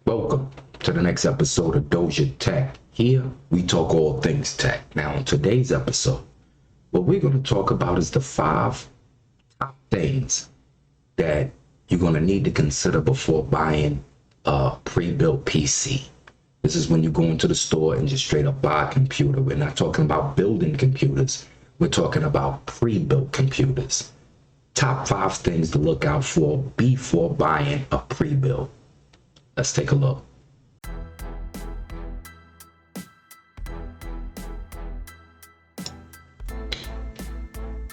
Welcome to the next episode of Doja Tech. Here, we talk all things tech. Now, in today's episode, what we're going to talk about is the 5 top things that you're going to need to consider before buying a pre-built PC. This is when you go into the store and just straight up buy a computer. We're not talking about building computers. We're talking about pre-built computers. Top 5 things to look out for before buying a pre-built. Let's take a look.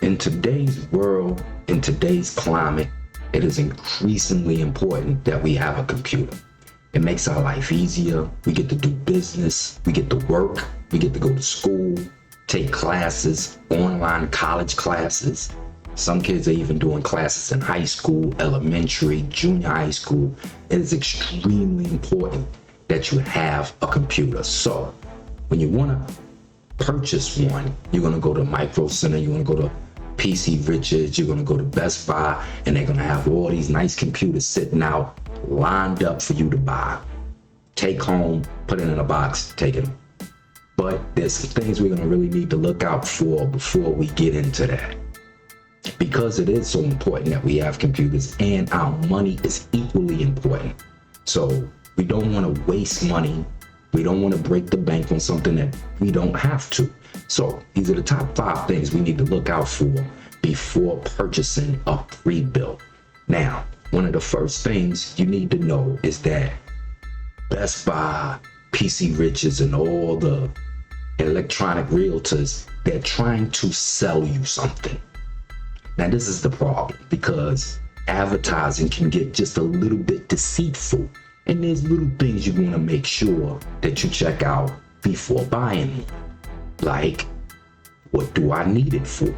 In today's world, in today's climate, it is increasingly important that we have a computer. It makes our life easier. We get to do business. We get to work. We get to go to school, take classes, online college classes. Some kids are even doing classes in high school, elementary, junior high school. It is extremely important that you have a computer. So when you want to purchase one, you're going to go to Micro Center, you're going to go to PC Richards, you're going to go to Best Buy, and they're going to have all these nice computers sitting out, lined up for you to buy. Take home, put it in a box, take it home. But there's some things we're going to really need to look out for before we get into that. Because it is so important that we have computers, and our money is equally important. So we don't want to waste money. We don't want to break the bank on something that we don't have to. So these are the top 5 things we need to look out for before purchasing a pre-built. Now, one of the first things you need to know is that Best Buy, PC Richards, and all the electronic realtors, they're trying to sell you something. Now, this is the problem, because advertising can get just a little bit deceitful. And there's little things you want to make sure that you check out before buying it. Like, what do I need it for?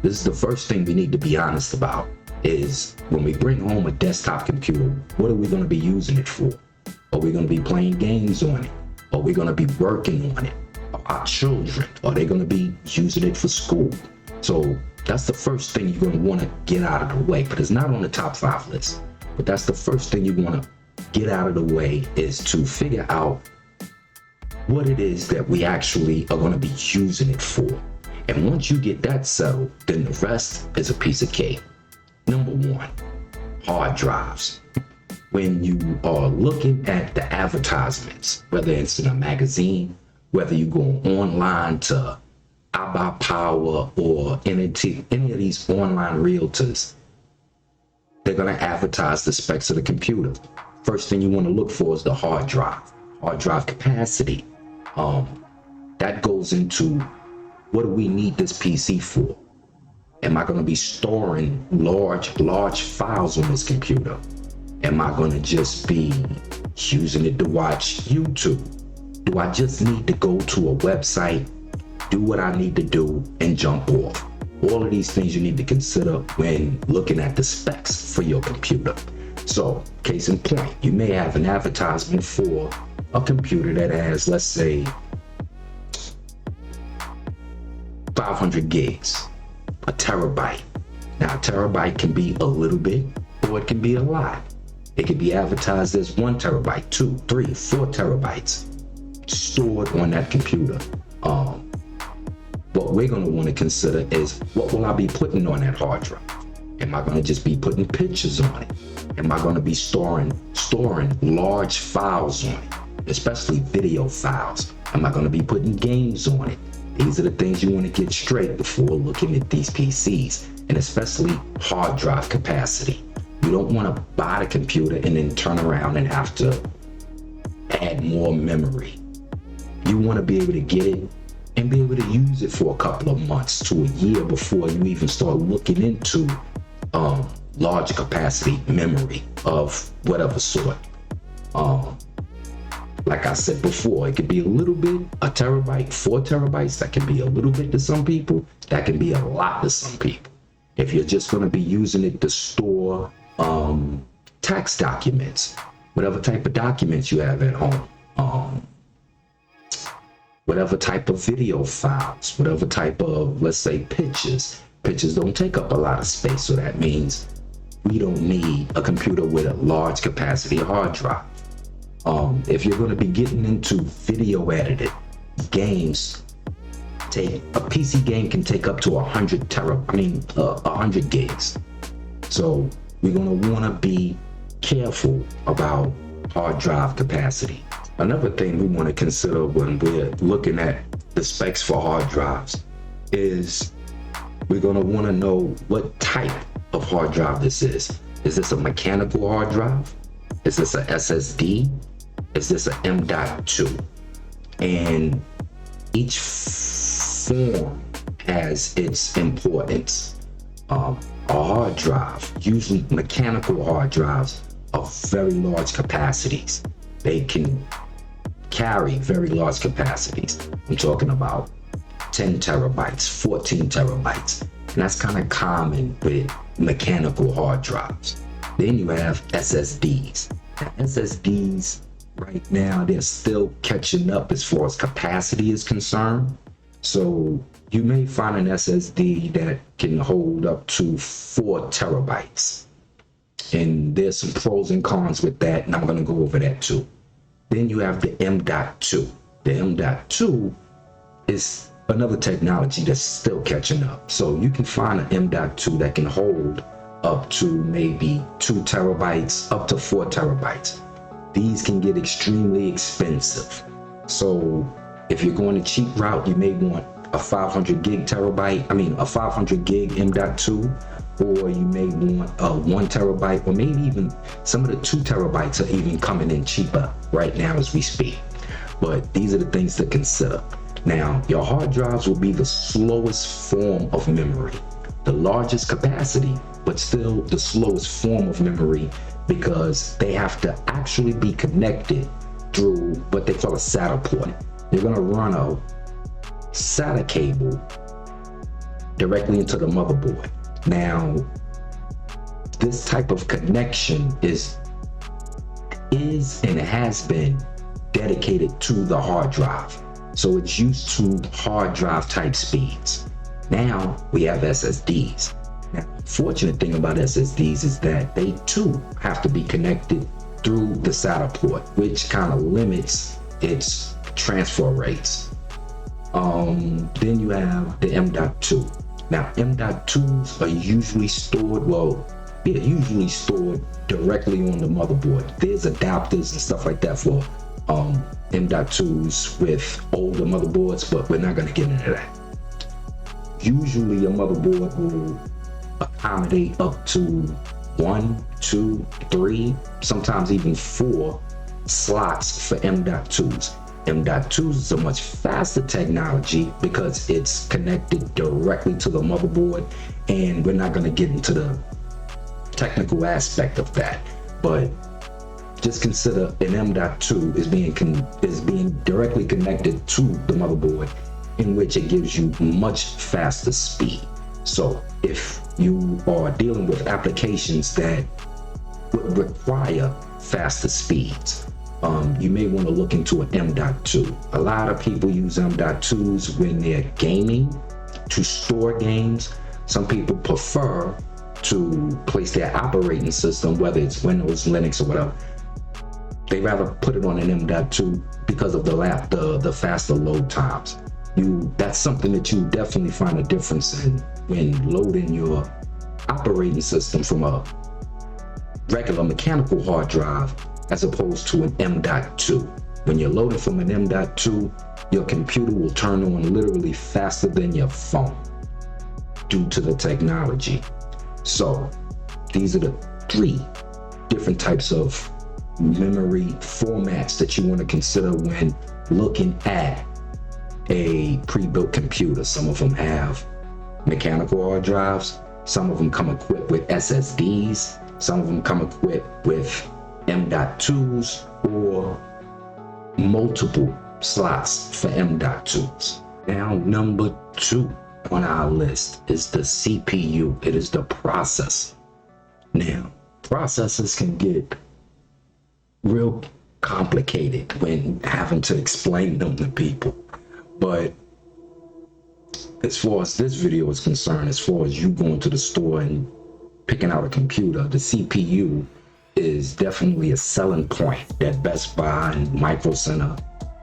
This is the first thing we need to be honest about, is when we bring home a desktop computer, what are we going to be using it for? Are we going to be playing games on it? Are we going to be working on it? Our children, are they going to be using it for school? So that's the first thing you're going to want to get out of the way, but it's not on the top 5 list. But that's the first thing you want to get out of the way, is to figure out what it is that we actually are going to be using it for. And once you get that settled, then the rest is a piece of cake. Number 1, hard drives. When you are looking at the advertisements, whether it's in a magazine, whether you go online to iBuyPower or any of these online realtors, they're going to advertise the specs of the computer. First thing you want to look for is the hard drive capacity. That goes into, what do we need this PC for? Am I going to be storing large files on this computer? Am I going to just be using it to watch YouTube? Do I just need to go to a website, do what I need to do, and jump off? All of these things you need to consider when looking at the specs for your computer. So, case in point, you may have an advertisement for a computer that has, let's say, 500 gigs, a terabyte. Now, a terabyte can be a little bit, or it can be a lot. It can be advertised as 1 terabyte, 2, 3, 4 terabytes stored on that computer. What we're going to want to consider is, what will I be putting on that hard drive? Am I going to just be putting pictures on it? Am I going to be storing large files on it, especially video files? Am I going to be putting games on it? These are the things you want to get straight before looking at these PCs, and especially hard drive capacity. You don't want to buy the computer and then turn around and have to add more memory. You want to be able to get it and be able to use it for a couple of months to a year before you even start looking into large capacity memory of whatever sort. Like I said before, it could be a little bit, a terabyte, 4 terabytes. That can be a little bit to some people. That can be a lot to some people. If you're just going to be using it to store tax documents, whatever type of documents you have at home, whatever type of video files, whatever type of, let's say, pictures. Pictures don't take up a lot of space, so that means we don't need a computer with a large capacity hard drive. If you're going to be getting into video editing, games a PC game can take up to 100 gigs. So we're going to want to be careful about hard drive capacity. Another thing we want to consider when we're looking at the specs for hard drives is we're going to want to know what type of hard drive this is. Is this a mechanical hard drive? Is this a SSD? Is this a M.2? And each form has its importance. A hard drive, usually mechanical hard drives, are very large capacities. They can carry very large capacities. I'm talking about 10 terabytes, 14 terabytes. And that's kind of common with mechanical hard drives. Then you have SSDs. Now, SSDs right now, they're still catching up as far as capacity is concerned. So you may find an SSD that can hold up to 4 terabytes. And there's some pros and cons with that, and I'm going to go over that too. Then you have the M.2. The M.2 is another technology that's still catching up. So you can find an M.2 that can hold up to maybe 2 terabytes, up to 4 terabytes. These can get extremely expensive. So if you're going the cheap route, you may want a 500 gig M.2, or you may want a 1 terabyte, or maybe even some of the 2 terabytes are even coming in cheaper right now as we speak. But these are the things to consider. Now, your hard drives will be the slowest form of memory, the largest capacity, but still the slowest form of memory, because they have to actually be connected through what they call a SATA port. You're going to run a SATA cable directly into the motherboard. Now, this type of connection is and has been dedicated to the hard drive. So it's used to hard drive type speeds. Now we have SSDs. Now, the fortunate thing about SSDs is that they too have to be connected through the SATA port, which kind of limits its transfer rates. Then you have the M.2. Now, M.2s are usually stored, they're usually stored directly on the motherboard. There's adapters and stuff like that for M.2s with older motherboards, but we're not going to get into that. Usually a motherboard will accommodate up to 1, 2, 3, sometimes even 4 slots for M.2s. M.2s is a much faster technology because it's connected directly to the motherboard, and we're not going to get into the technical aspect of that. But just consider an M.2 is being directly connected to the motherboard, in which it gives you much faster speed. So if you are dealing with applications that would require faster speeds, you may want to look into an M.2. A lot of people use M.2s when they're gaming, to store games. Some people prefer to place their operating system, whether it's Windows, Linux, or whatever. They rather put it on an M.2 because of the faster load times. That's something that you definitely find a difference in when loading your operating system from a regular mechanical hard drive as opposed to an M.2. When you're loading from an M.2, your computer will turn on literally faster than your phone due to the technology. So these are the 3 different types of memory formats that you want to consider when looking at a pre-built computer. Some of them have mechanical hard drives, some of them come equipped with SSDs, some of them come equipped with M.2s or multiple slots for M.2s. Now, number 2 on our list is the CPU. It is the processor. Now, processors can get real complicated when having to explain them to people. But as far as this video is concerned, as far as you going to the store and picking out a computer, the CPU is definitely a selling point that Best Buy and Micro Center,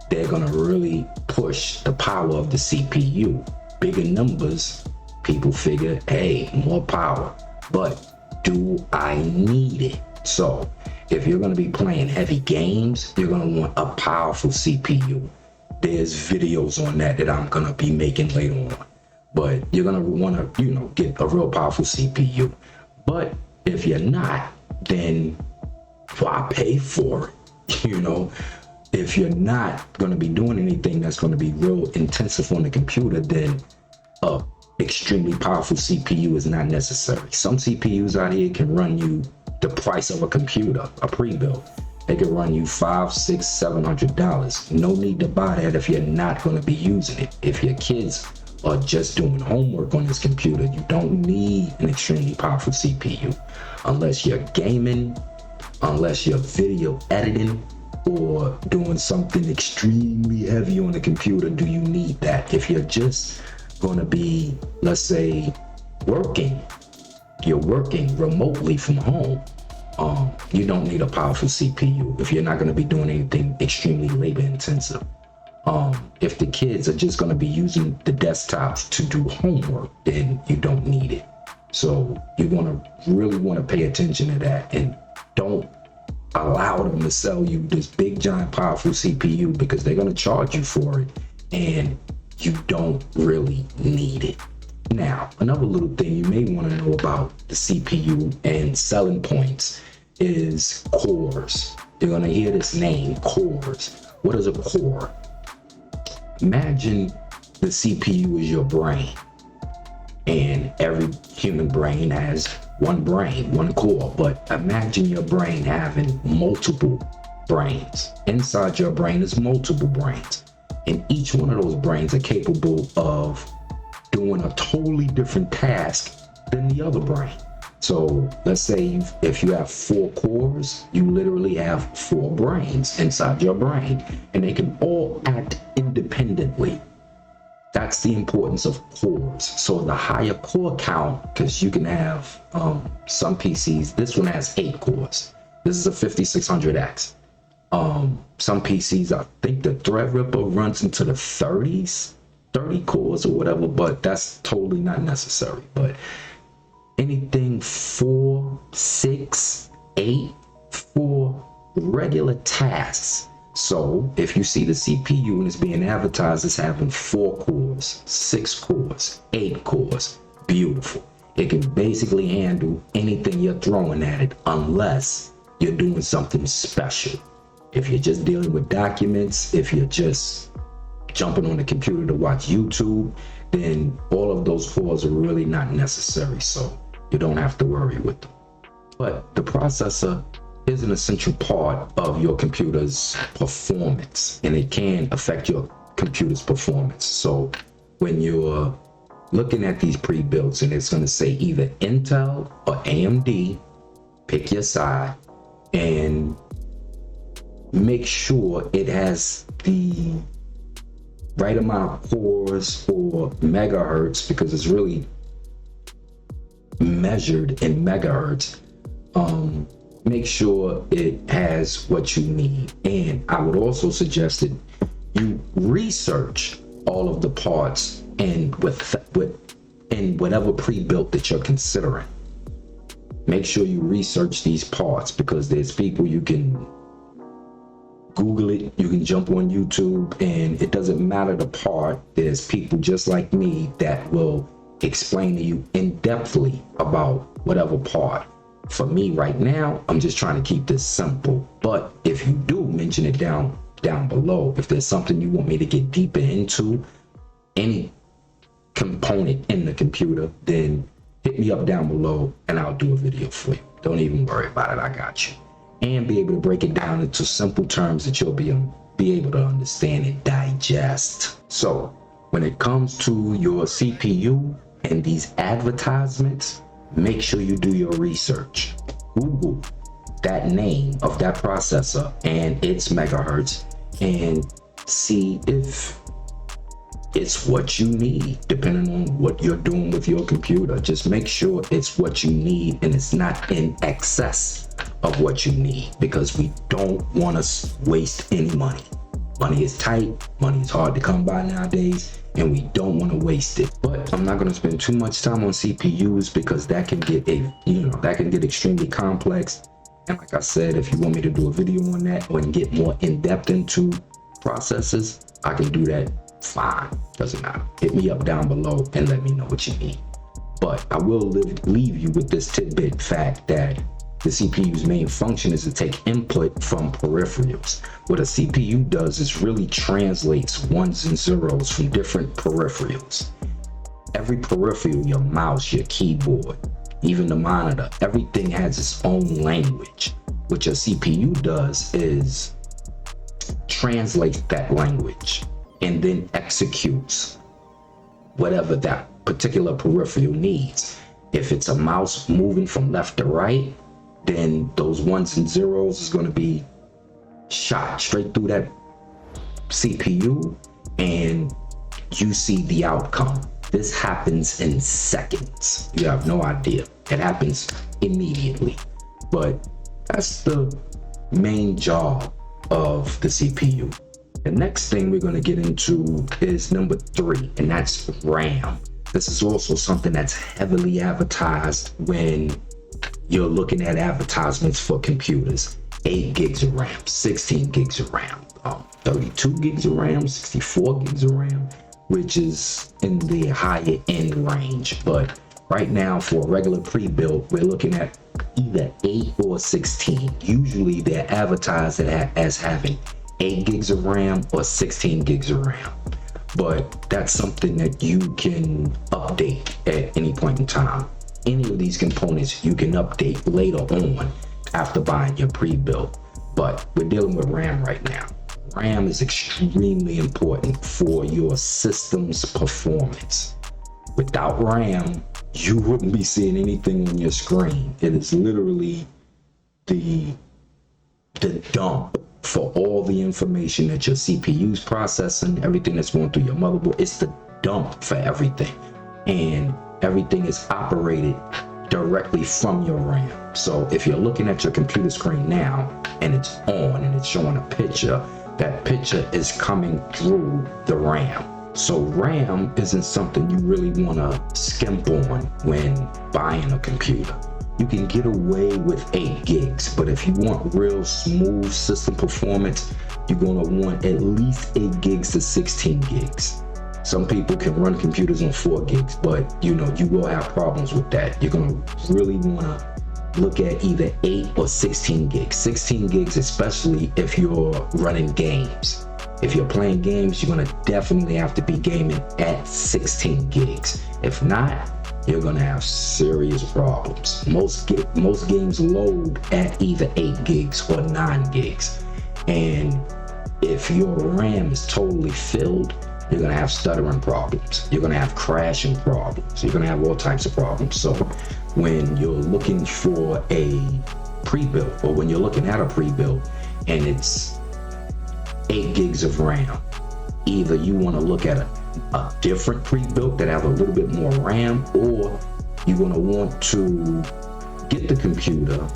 they're gonna really push the power of the CPU. Bigger numbers, people figure, hey, more power. But do I need it? So if you're gonna be playing heavy games, you're gonna want a powerful CPU. There's videos on that I'm gonna be making later on. But you're gonna wanna, get a real powerful CPU. But if you're not, then why pay for it? If you're not gonna be doing anything that's gonna be real intensive on the computer, then a extremely powerful CPU is not necessary. Some CPUs out here can run you the price of a computer, a pre-built. They can run you $500, $600, $700. No need to buy that if you're not gonna be using it. If your kids are just doing homework on this computer, you don't need an extremely powerful CPU. Unless you're gaming, unless you're video editing, or doing something extremely heavy on the computer, do you need that? If you're just gonna be, let's say, you're working remotely from home, you don't need a powerful CPU if you're not gonna be doing anything extremely labor intensive. If the kids are just gonna be using the desktops to do homework, then you don't need it. So you really wanna pay attention to that, and don't allow them to sell you this big giant powerful CPU, because they're gonna charge you for it and you don't really need it. Now, another little thing you may want to know about the CPU and selling points is cores. You're gonna hear this name, cores. What is a core? Imagine the CPU is your brain, and every human brain has one brain, one core, but imagine your brain having multiple brains. Inside your brain is multiple brains, and each one of those brains are capable of doing a totally different task than the other brain. So let's say if you have 4 cores, you literally have 4 brains inside your brain, and they can all act independently. That's the importance of cores. So the higher core count, because you can have some PCs, this one has 8 cores. This is a 5600X. Some PCs, I think the Threadripper runs into the 30s, 30 cores or whatever, but that's totally not necessary. But anything 4, 6, 8 for regular tasks. So if you see the CPU and it's being advertised as having 4 cores, 6 cores, 8 cores, beautiful. It can basically handle anything you're throwing at it, unless you're doing something special. If you're just dealing with documents, if you're just jumping on the computer to watch YouTube, then all of those cores are really not necessary, so you don't have to worry with them. But the processor is an essential part of your computer's performance, and it can affect your computer's performance. So when you're looking at these pre-builts and it's going to say either Intel or AMD, pick your side and make sure it has the right amount of cores or megahertz, because it's really measured in megahertz. Make sure it has what you need. And I would also suggest that you research all of the parts in whatever pre-built that you're considering. Make sure you research these parts, because there's people, you can Google it, you can jump on YouTube, and it doesn't matter the part. There's people just like me that will explain to you in-depthly about whatever part. For me right now, I'm just trying to keep this simple. But if you do, mention it down below. If there's something you want me to get deeper into, any component in the computer, then hit me up down below and I'll do a video for you. Don't even worry about it, I got you. And be able to break it down into simple terms that you'll be able to understand and digest. So when it comes to your CPU and these advertisements, make sure you do your research. Google that name of that processor and its megahertz and see if it's what you need, depending on what you're doing with your computer. Just make sure it's what you need and it's not in excess of what you need, because we don't want to waste any money. Money is tight, money is hard to come by nowadays, and we don't want to waste it. But I'm not going to spend too much time on CPUs because that can get extremely complex. And like I said, if you want me to do a video on that or get more in depth into processes, I can do that. Fine, doesn't matter. Hit me up down below and let me know what you need. But I will leave you with this tidbit fact that the CPU's main function is to take input from peripherals. What a CPU does is really translates ones and zeros from different peripherals. Every peripheral, your mouse, your keyboard, even the monitor, everything has its own language. What your CPU does is translate that language and then executes whatever that particular peripheral needs. If it's a mouse moving from left to right, then those ones and zeros is going to be shot straight through that CPU and you see the outcome. This happens in seconds. You have no idea. It happens immediately. But that's the main job of the CPU. The next thing we're going to get into is number 3, and that's RAM. This is also something that's heavily advertised when you're looking at advertisements for computers. 8 gigs of RAM, 16 gigs of RAM, 32 gigs of RAM, 64 gigs of RAM, which is in the higher end range. But right now for a regular pre-built, we're looking at either 8 or 16. Usually they're advertised as having 8 gigs of RAM or 16 gigs of RAM. But that's something that you can update at any point in time. Any of these components you can update later on after buying your pre-built. But we're dealing with RAM right now. RAM is extremely important for your system's performance. Without RAM, you wouldn't be seeing anything on your screen. It is literally the dump for all the information that your CPU's processing, everything that's going through your motherboard. It's the dump for everything. And everything is operated directly from your RAM. So if you're looking at your computer screen now and it's on and it's showing a picture, that picture is coming through the RAM. So RAM isn't something you really want to skimp on when buying a computer. You can get away with 8 gigs, but if you want real smooth system performance, you're going to want at least 8 gigs to 16 gigs. Some people can run computers on 4 gigs, but you will have problems with that. You're going to really want to look at either 8 or 16 gigs. 16 gigs, especially if you're running games. If you're playing games, you're going to definitely have to be gaming at 16 gigs. If not, you're going to have serious problems. Most games load at either 8 gigs or 9 gigs. And if your RAM is totally filled, you're going to have stuttering problems. You're going to have crashing problems. You're going to have all types of problems. So when you're looking for a pre-built, or when you're looking at a pre-built and it's 8 gigs of RAM, either you want to look at a different pre-built that have a little bit more RAM, or you're going to want to get the computer,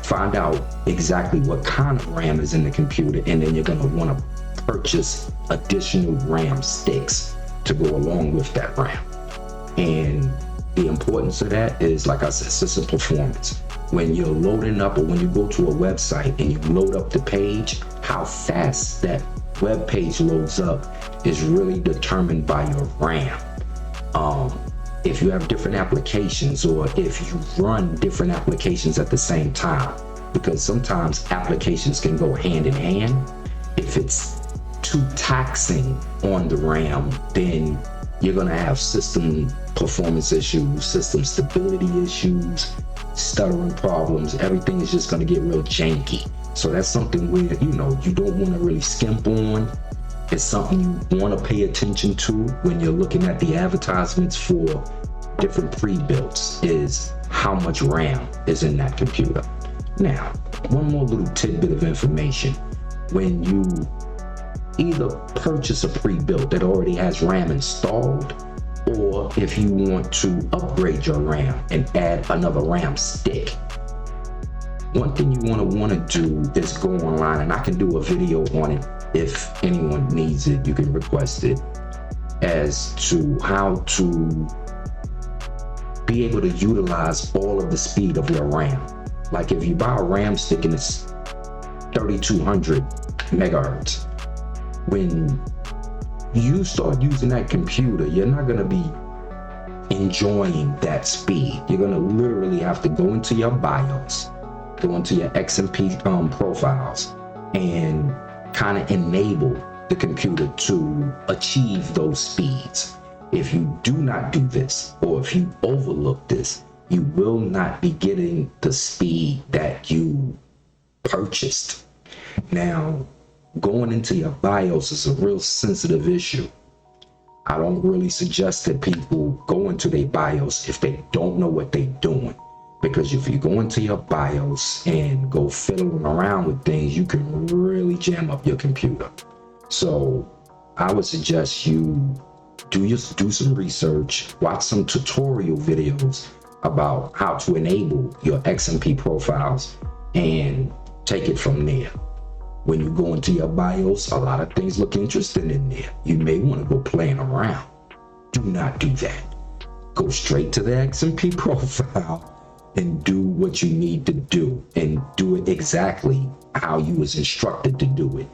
find out exactly what kind of RAM is in the computer, and then you're going to want to purchase additional RAM sticks to go along with that RAM. And the importance of that is, like I said, system performance. When you're loading up, or when you go to a website and you load up the page, how fast that web page loads up is really determined by your RAM. If you have different applications, or if you run different applications at the same time, because sometimes applications can go hand in hand. If it's too taxing on the RAM, then you're going to have system performance issues, system stability issues, stuttering problems. Everything is just going to get real janky. So that's something where, you don't want to really skimp on. It's something you want to pay attention to when you're looking at the advertisements for different pre-builts, is how much RAM is in that computer. Now, one more little tidbit of information. When you either purchase a pre-built that already has RAM installed, or if you want to upgrade your RAM and add another RAM stick, one thing you want to do is go online, and I can do a video on it if anyone needs it. You can request it, as to how to be able to utilize all of the speed of your RAM. Like if you buy a RAM stick and it's 3200 megahertz, when you start using that computer, you're not going to be enjoying that speed. You're going to literally have to go into your BIOS, go into your XMP profiles, and kind of enable the computer to achieve those speeds. If you do not do this, or if you overlook this, you will not be getting the speed that you purchased. Now, going into your BIOS is a real sensitive issue. I don't really suggest that people go into their BIOS if they don't know what they're doing. Because if you go into your BIOS and go fiddling around with things, you can really jam up your computer. So I would suggest you do some research, watch some tutorial videos about how to enable your XMP profiles, and take it from there. When you go into your BIOS, a lot of things look interesting in there. You may want to go playing around. Do not do that. Go straight to the XMP profile and do what you need to do, and do it exactly how you was instructed to do it.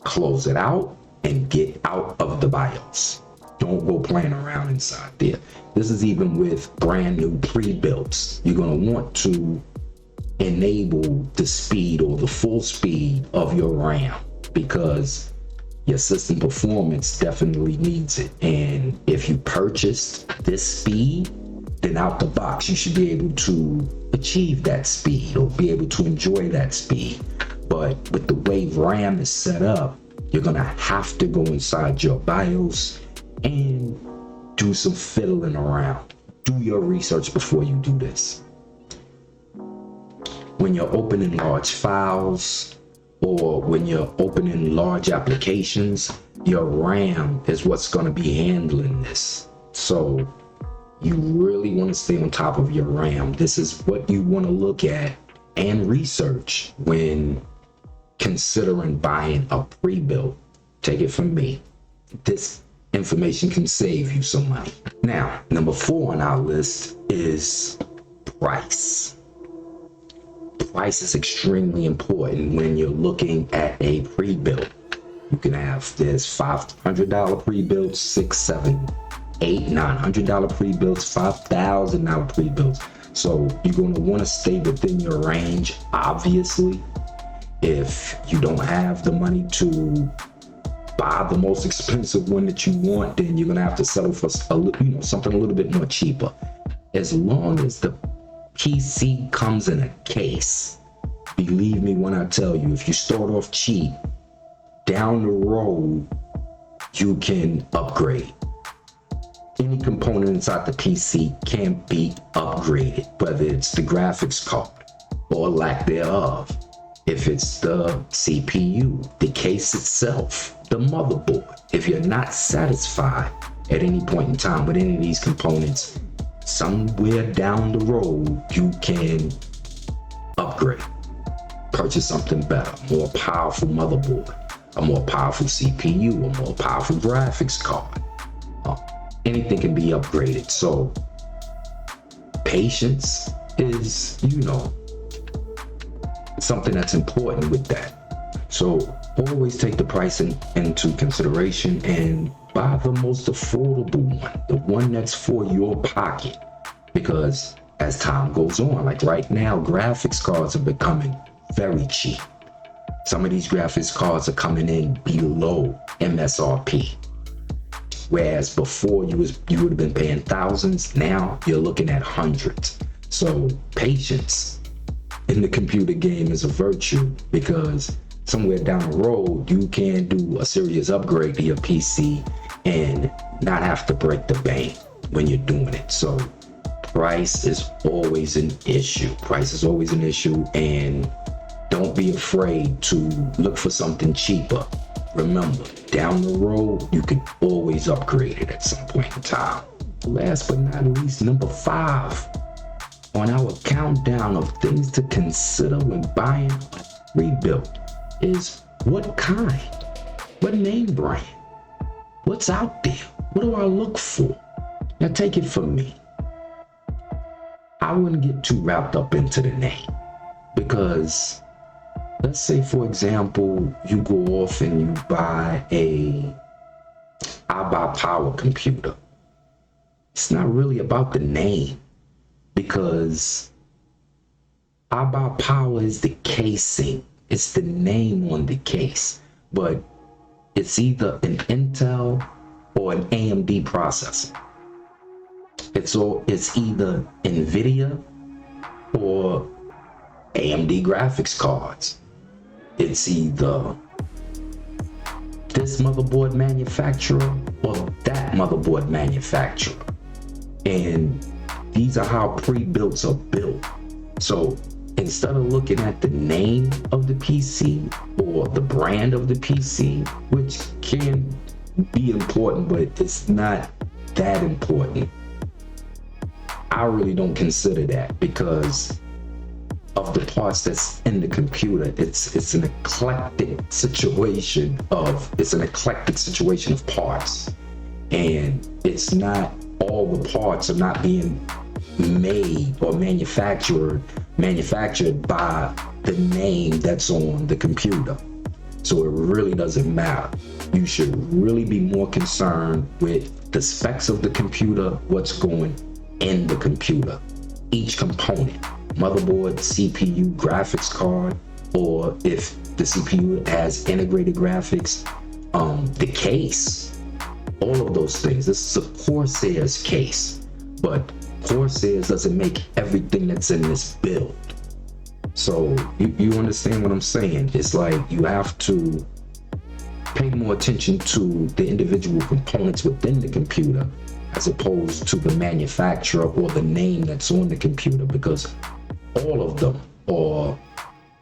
Close it out and get out of the BIOS. Don't go playing around inside there. This is even with brand new pre-builts. You're going to want to enable the speed or the full speed of your RAM, because your system performance definitely needs it. And if you purchased this speed, then out the box you should be able to achieve that speed or be able to enjoy that speed. But with the way RAM is set up, you're gonna have to go inside your BIOS and do some fiddling around. Do your research before you do this. When you're opening large files, or when you're opening large applications, your RAM is what's going to be handling this. So you really want to stay on top of your RAM. This is what you want to look at and research when considering buying a pre-built. Take it from me, this information can save you some money. Now, number 4 on our list is price. Price is extremely important when you're looking at a pre-built. You can have this $500 pre-built, $600, $700, $800, $900 pre-builts, $5,000 pre-builts. So you're going to want to stay within your range. Obviously, if you don't have the money to buy the most expensive one that you want, then you're going to have to settle for something a little bit more cheaper. As long as the PC comes in a case, believe me when I tell you, if you start off cheap, down the road you can upgrade. Any component inside the PC can be upgraded, whether it's the graphics card or lack thereof, if it's the CPU, the case itself, the motherboard. If you're not satisfied at any point in time with any of these components, somewhere down the road you can upgrade, purchase something better, more powerful motherboard, a more powerful CPU, a more powerful graphics card. Anything can be upgraded. So patience is, something that's important with that. So always take the price into consideration and buy the most affordable one, the one that's for your pocket. Because as time goes on, like right now, graphics cards are becoming very cheap. Some of these graphics cards are coming in below MSRP. Whereas before you would have been paying thousands, now you're looking at hundreds. So patience in the computer game is a virtue, because somewhere down the road you can do a serious upgrade to your PC and not have to break the bank when you're doing it. So price is always an issue. Price is always an issue, and don't be afraid to look for something cheaper. Remember, down the road, you can always upgrade it at some point in time. Last but not least, number 5 on our countdown of things to consider when buying a prebuilt is what kind, what name brand, what's out there, what do I look for? Now take it from me. I wouldn't get too wrapped up into the name because let's say, for example, you go off and you buy I buy power computer. It's not really about the name because I buy power is the casing. It's the name on the case, but it's either an Intel or an AMD processor. It's either NVIDIA or AMD graphics cards. It's either this motherboard manufacturer or that motherboard manufacturer. And these are how pre-builts are built. So instead of looking at the name of the PC or the brand of the PC, which can be important, but it's not that important, I really don't consider that because of the parts that's in the computer. It's an eclectic situation of parts, and it's not all the parts are not being made or manufactured by the name that's on the computer. So it really doesn't matter. You should really be more concerned with the specs of the computer, what's going in the computer, each component, motherboard, CPU, graphics card, or if the CPU has integrated graphics, the case, all of those things. This is a Corsair's case, but Corsair's doesn't make everything that's in this build. So you understand what I'm saying? It's like you have to pay more attention to the individual components within the computer as opposed to the manufacturer or the name that's on the computer, because all of them are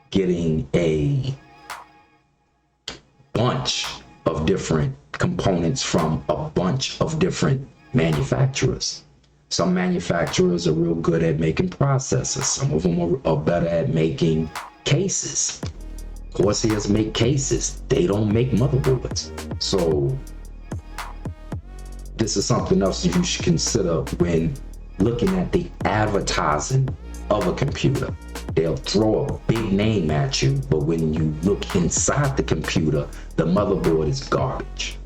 getting a bunch of different components from a bunch of different manufacturers. Some manufacturers are real good at making processors. Some of them are better at making cases. Corsairs make cases. They don't make motherboards. So this is something else you should consider when looking at the advertising of a computer. They'll throw a big name at you, but when you look inside the computer, the motherboard is garbage.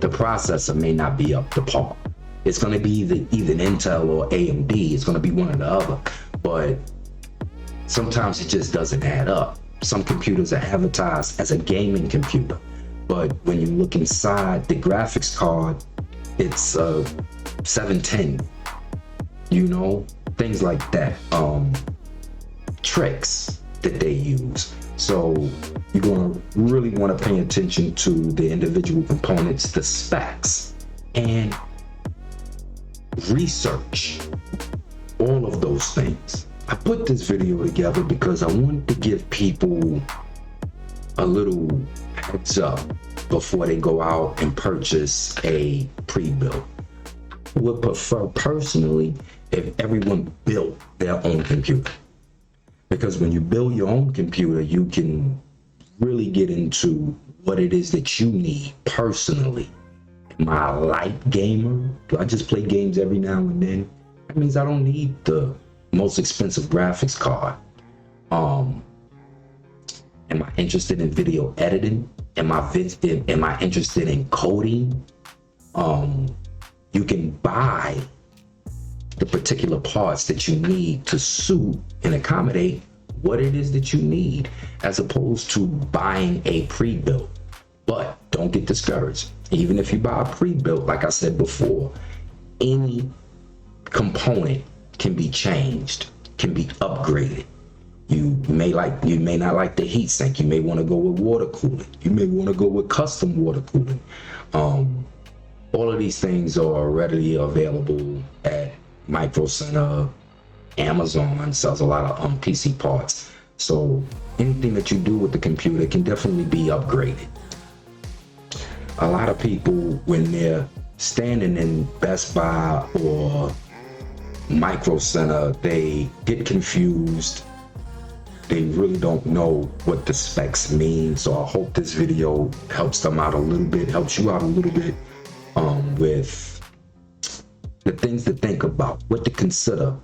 The processor may not be up to par. It's going to be either Intel or AMD. It's going to be one or the other, but sometimes it just doesn't add up. Some computers are advertised as a gaming computer, but when you look inside the graphics card, it's 710, things like that, tricks that they use. So you're going to really want to pay attention to the individual components, the specs, and research all of those things. I put this video together because I wanted to give people a little heads up before they go out and purchase a pre-built. I would prefer personally if everyone built their own computer, because when you build your own computer, you can really get into what it is that you need personally. Am I a light gamer? Do I just play games every now and then? That means I don't need the most expensive graphics card. Am I interested in video editing? Am I interested in coding? You can buy the particular parts that you need to suit and accommodate what it is that you need, as opposed to buying a pre-built. But don't get discouraged. Even if you buy a pre-built, like I said before, any component can be changed, can be upgraded. You may not like the heat sink. You may want to go with water cooling. You may want to go with custom water cooling. All of these things are readily available at Micro Center. Amazon sells a lot of PC parts. So anything that you do with the computer can definitely be upgraded. A lot of people, when they're standing in Best Buy or Micro Center, they get confused. They really don't know what the specs mean. So I hope this video helps them out a little bit, helps you out a little bit with the things to think about, what to consider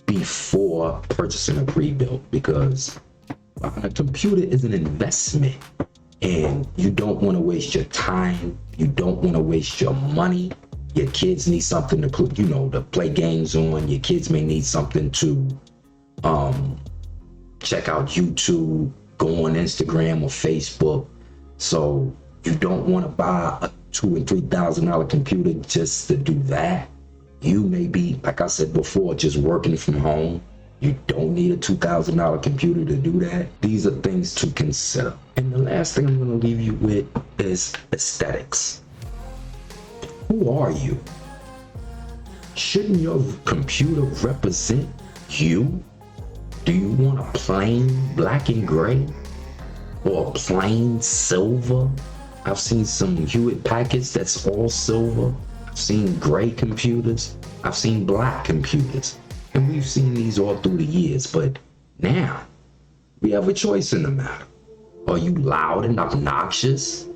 before purchasing a pre-built, because a computer is an investment and you don't want to waste your time. You don't want to waste your money. Your kids need something to put, to play games on. Your kids may need something to check out YouTube, go on Instagram or Facebook. So you don't want to buy a $2,000 and $3,000 computer just to do that. You may be, like I said before, just working from home. You don't need a $2,000 computer to do that. These are things to consider. And the last thing I'm going to leave you with is aesthetics. Who are you? Shouldn't your computer represent you? Do you want a plain black and gray or a plain silver? I've seen some Hewitt Packards that's all silver. I've seen gray computers. I've seen black computers. And we've seen these all through the years, but now we have a choice in the matter. Are you loud and obnoxious?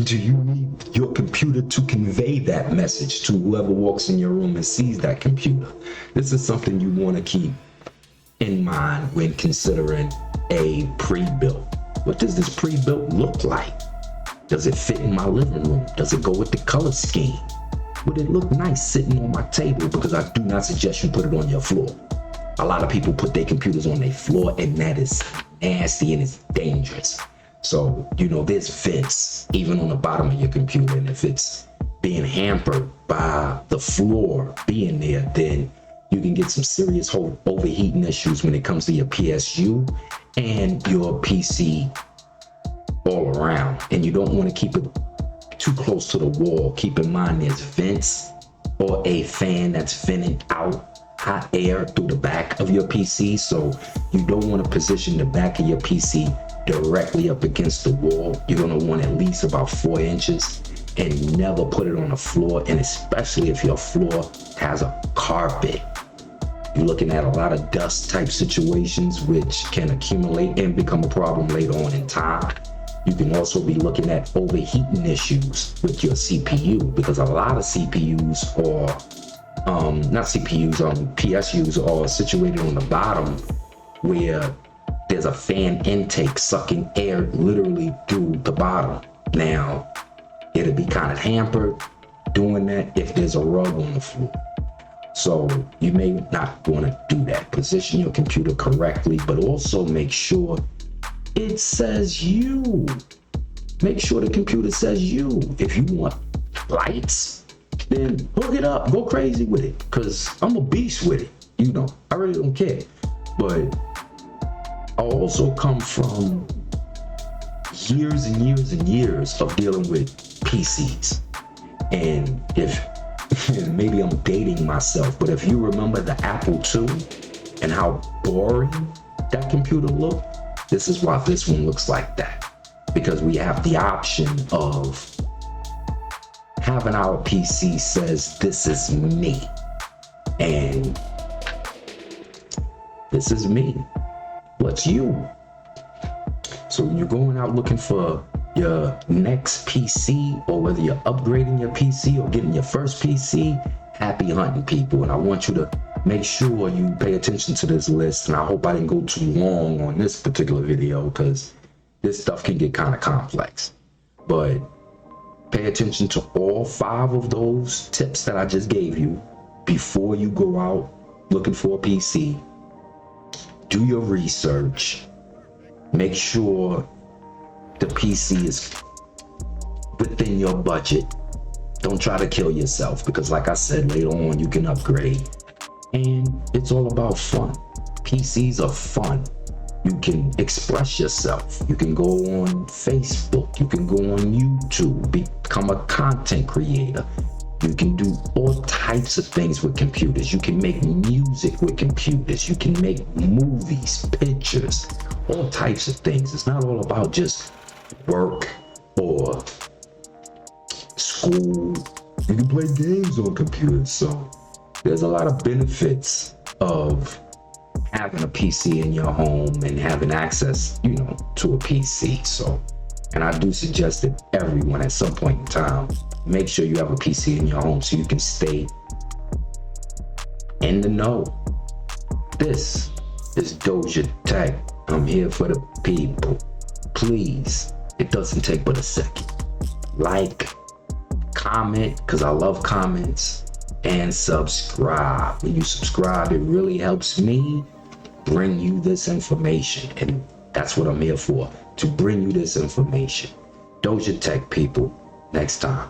Do you need your computer to convey that message to whoever walks in your room and sees that computer? This is something you want to keep in mind when considering a pre-built. What does this pre-built look like? Does it fit in my living room? Does it go with the color scheme? Would it look nice sitting on my table? Because I do not suggest you put it on your floor. A lot of people put their computers on their floor, and that is nasty and it's dangerous. So, there's vents even on the bottom of your computer, and if it's being hampered by the floor being there, then you can get some serious overheating issues when it comes to your PSU and your PC all around. And you don't want to keep it too close to the wall. Keep in mind there's vents or a fan that's venting out hot air through the back of your PC. So you don't want to position the back of your PC directly up against the wall. You're going to want at least about 4 inches, and never put it on the floor. And especially if your floor has a carpet, you're looking at a lot of dust type situations, which can accumulate and become a problem later on in time. You can also be looking at overheating issues with your CPU, because a lot of CPUs or not CPUs, PSUs are situated on the bottom where there's a fan intake sucking air literally through the bottom. Now, it'll be kind of hampered doing that if there's a rug on the floor. So you may not want to do that. Position your computer correctly, but also make sure it says you. Make sure the computer says you. If you want lights, then hook it up. Go crazy with it, because I'm a beast with it. I really don't care. But I also come from years and years and years of dealing with PCs. And and maybe I'm dating myself, but if you remember the Apple II and how boring that computer looked, this is why this one looks like that. Because we have the option of having our PC says, this is me. And this is me. What's you? So when you're going out looking for your next PC, or whether you're upgrading your PC or getting your first PC, happy hunting, people. And I want you to make sure you pay attention to this list. And I hope I didn't go too long on this particular video, because this stuff can get kind of complex. But pay attention to all 5 of those tips that I just gave you before you go out looking for a PC. Do your research. Make sure the PC is within your budget. Don't try to kill yourself, because like I said, later on you can upgrade. And it's all about fun. PCs are fun. You can express yourself. You can go on Facebook. You can go on YouTube, become a content creator. You can do all types of things with computers. You can make music with computers. You can make movies, pictures, all types of things. It's not all about just work or school. You can play games on computers. So there's a lot of benefits of having a PC in your home and having access, to a PC. So, and I do suggest that everyone at some point in time, make sure you have a PC in your home so you can stay in the know. This is Doja Tech. I'm here for the people. Please, it doesn't take but a second. Like, comment, because I love comments, and subscribe. When you subscribe, it really helps me bring you this information, and that's what I'm here for, to bring you this information. Doja Tech, people. Next time.